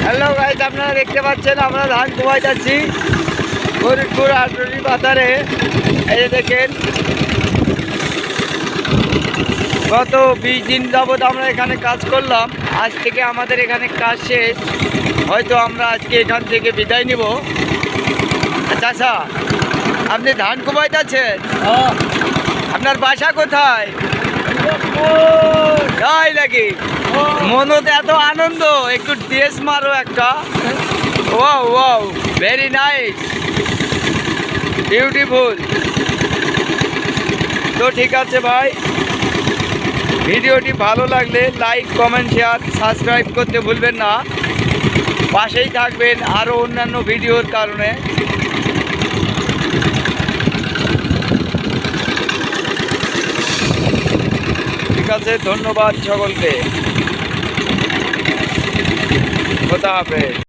Hello guys, আপনারা দেখতে পাচ্ছেন আমরা ধান কোয়াই যাচ্ছি ফরিদপুর আটরি বাজারে। এই যে দেখেন, গত 20 দিন যাবৎ আমরা এখানে কাজ করলাম। আজ থেকে আমাদের এখানে কাজ শেষ। হয়তো আমরা আজকে এখান থেকে বিদায় নিব। আচ্ছা, আপনি ধান কোয়াই যাচ্ছেন? আপনার বাসা কোথায়? তাই নাকি? মনত এত আনন্দ, একটু ড্রেস মারো একটা। Wow wow, very nice, beautiful. তো ঠিক আছে ভাই, ভিডিওটি ভালো লাগলে লাইক, কমেন্ট, শেয়ার, সাবস্ক্রাইব করতে ভুলবেন না। পাশেই থাকবেন আরও অন্যান্য ভিডিওর কারণে। ঠিক আছে, ধন্যবাদ সকলকে। খোদা হাফেজ।